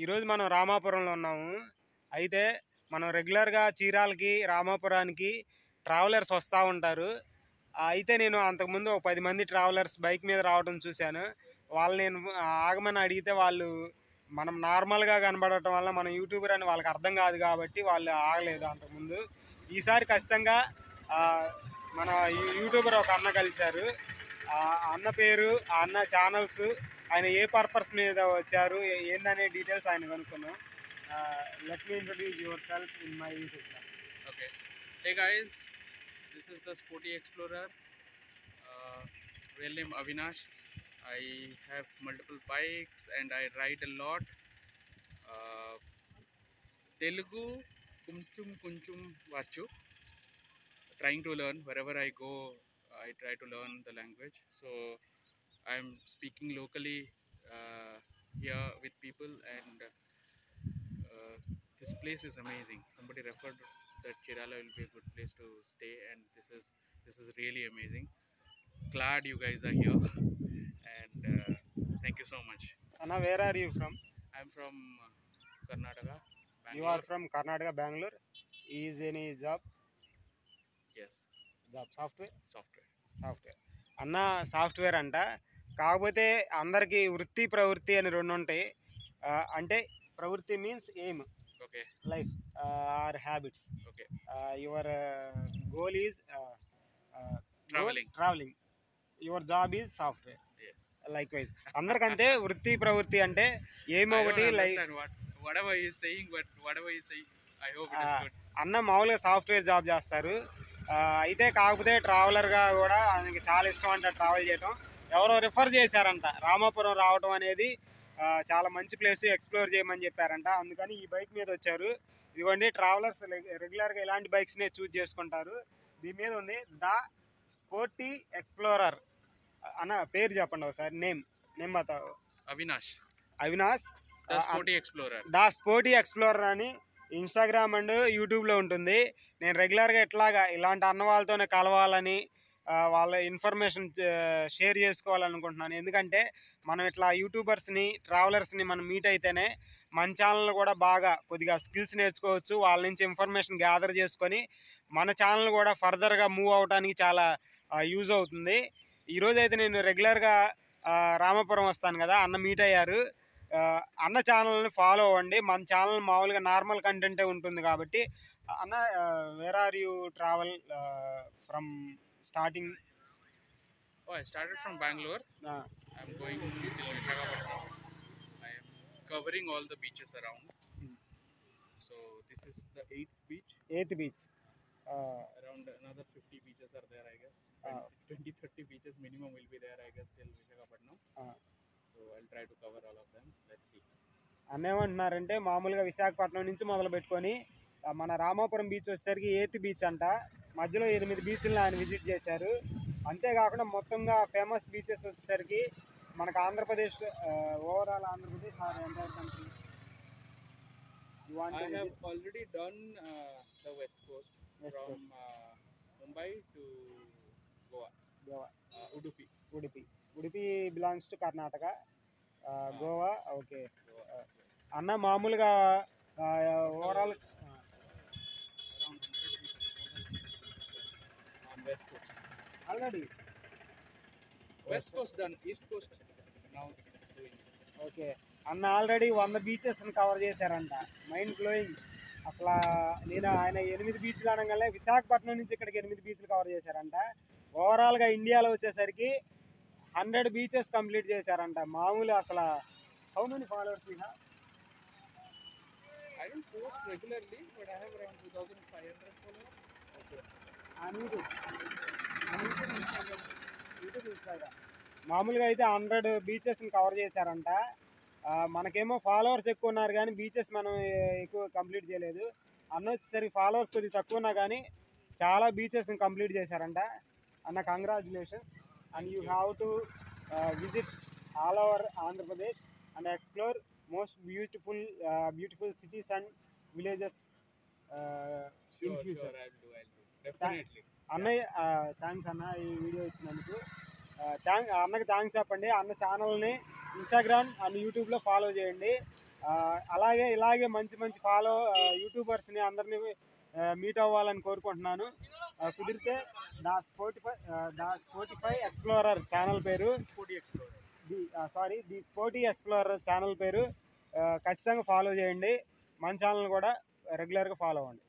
ఈరోజు మనం రామాపురంలో ఉన్నాము. అయితే మనం రెగ్యులర్గా చీరాలకి రామాపురానికి ట్రావెలర్స్ వస్తూ ఉంటారు. అయితే నేను అంతకుముందు ఒక 10 మంది ట్రావెలర్స్ బైక్ మీద రావడం చూశాను. వాళ్ళు నేను ఆగమని అడిగితే వాళ్ళు మనం నార్మల్గా కనబడటం వల్ల మనం యూట్యూబర్ అని వాళ్ళకి అర్థం కాదు కాబట్టి వాళ్ళు ఆగలేదు అంతకుముందు. ఈసారి ఖచ్చితంగా మన యూట్యూబర్ ఒక అన్న కలిశారు. ఆ అన్న పేరు, ఆ అన్న ఛానల్స్, ఆయన ఏ పర్పస్ మీద వచ్చారు ఏందనే డీటెయిల్స్ ఆయన కనుక్కున్నాం. Let me introduce yourself in my YouTube channel. Okay. Hey guys, this is the Sporty Explorer. Real name Avinash. I have multiple bikes and I ride a lot. Telugu kunchum vachu. Trying to learn wherever I go. I try to learn the language. So I'm speaking locally here with people, and this place is amazing. Somebody referred that Chirala will be a good place to stay, and this is really amazing. Glad you guys are here, and thank you so much. Anna, where are you from? I'm from Karnataka, Bangalore. You are from Karnataka, Bangalore. Is any job? Yes. Job software? Software. అన్న software అంట. కాకపోతే అందరికీ వృత్తి ప్రవృత్తి అని రెండు ఉంటాయి. అంటే ప్రవృత్తి means aim, Okay. Life or habits. Okay. Your goal is Traveling. Your job is software. Yes. Like wise అందరికంటే వృత్తి ప్రవృత్తి అంటే ఏమో ఒకటి. Like whatever he is saying, but whatever he is saying, I hope it is good. అన్న మామూలుగా software job చేస్తారు. అయితే కాకపోతే ట్రావెలర్గా కూడా ఆయనకి చాలా ఇష్టం అంట ట్రావెల్ చేయడం. ఎవరో రిఫర్ చేశారంట రామాపురం రావడం అనేది చాలా మంచి ప్లేస్, ఎక్స్ప్లోర్ చేయమని చెప్పారంట. అందుకని ఈ బైక్ మీద వచ్చారు. ఇదిగోండి, ట్రావెలర్స్ రెగ్యులర్గా ఇలాంటి బైక్స్నే చూజ్ చేసుకుంటారు. దీని మీద ఉంది ద స్పోర్టీ ఎక్స్ప్లోరర్. అన్న పేరు చెప్పండి ఒకసారి. నేమ్ బతావు. అవినాష్. ద స్పోర్టీ ఎక్స్ప్లోరర్ అని ఇన్స్టాగ్రామ్ అండ్ యూట్యూబ్లో ఉంటుంది. నేను రెగ్యులర్గా ఇలాంటి అన్న వాళ్ళతోనే కలవాలని, వాళ్ళ ఇన్ఫర్మేషన్ షేర్ చేసుకోవాలనుకుంటున్నాను. ఎందుకంటే మనం ఇట్లా యూట్యూబర్స్ని, ట్రావెలర్స్ని మనం మీట్ అయితేనే మన ఛానల్ కూడా బాగా కొద్దిగా స్కిల్స్ నేర్చుకోవచ్చు. వాళ్ళ నుంచి ఇన్ఫర్మేషన్ గ్యాదర్ చేసుకొని మన ఛానల్ కూడా ఫర్దర్గా మూవ్ అవడానికి చాలా యూజ్ అవుతుంది. ఈరోజైతే నేను రెగ్యులర్గా రామాపురం వస్తాను కదా, అన్న మీట్ అయ్యారు. అన్న ఛానల్ని ఫాలో అవ్వండి. మన ఛానల్ మామూలుగా నార్మల్ కంటెంటే ఉంటుంది కాబట్టి. అన్న, where are you travel from starting? I started from Bangalore. I'm going till Visakhapatnam. I am covering all the beaches around. So this is the 8th beach. Around another 50 beaches are there, I guess. 20-30 beaches minimum will be there, I guess, till Visakhapatnam. So I'll try to cover all of them. Let's see. అన్నేమంటున్నారంటే మామూలుగా విశాఖపట్నం నుంచి మొదలు పెట్టుకొని మన Ramapuram beach వచ్చేసరికి 8th beach అంట. మధ్యలో 8 బీచ్లను ఆయన visit చేశారు. అంతేకాకుండా మొత్తంగా ఫేమస్ బీచెస్ వచ్చేసరికి మనకు Andhra Pradesh, overall Andhra Pradesh entire country. I have already done the west coast from Mumbai to Goa. Udupi belongs to Karnataka. Goa, okay. అన్న మామూలుగా overall around 100 on west coast. Already West coast done, east coast now doing. Okay అన్న already 100 బీచెస్ని cover చేశారంట. Mind blowing. అసలు ఆయన 8 బీచ్లు అనగానే విశాఖపట్నం నుంచి ఇక్కడికి 8 బీచ్లు కవర్ చేశారంట. ఓవరాల్గా ఇండియాలో వచ్చేసరికి 100 బీచెస్ కంప్లీట్ చేశారంట. మామూలు అసలు. How many followers you have? I don't post regularly, but I have around 2,500 followers. Okay. మామూలుగా అయితే 100 బీచెస్ని కవర్ చేశారంట. మనకేమో ఫాలోవర్స్ ఎక్కువ ఉన్నారు కానీ బీచెస్ మనం ఎక్కువ కంప్లీట్ చేయలేదు. అన్న వచ్చేసరికి ఫాలోవర్స్ కొద్దిగా తక్కువ ఉన్నా కానీ చాలా బీచెస్ని కంప్లీట్ చేశారంట. అన్న, congratulations. And you have to visit all over Andhra Pradesh and explore most beautiful cities and villages in future. Definitely. అన్నయ్య, థ్యాంక్స్ అన్న ఈ వీడియో ఇచ్చినందుకు. అన్నకి థ్యాంక్స్ చెప్పండి. అన్న ఛానల్ని ఇన్స్టాగ్రామ్ అండ్ యూట్యూబ్లో ఫాలో చేయండి. అలాగే ఇలాగే మంచి మంచి ఫాలో యూట్యూబర్స్ని అందరినీ మీట్ అవ్వాలని కోరుకుంటున్నాను. కుదిరితే దా స్పోటిఫై ఎక్స్ప్లోరర్ ఛానల్ పేరు ది స్పోటీ ఎక్స్ప్లోరర్ ఛానల్ పేరు ఖచ్చితంగా ఫాలో చేయండి. మన ఛానల్ కూడా రెగ్యులర్గా ఫాలో అవ్వండి.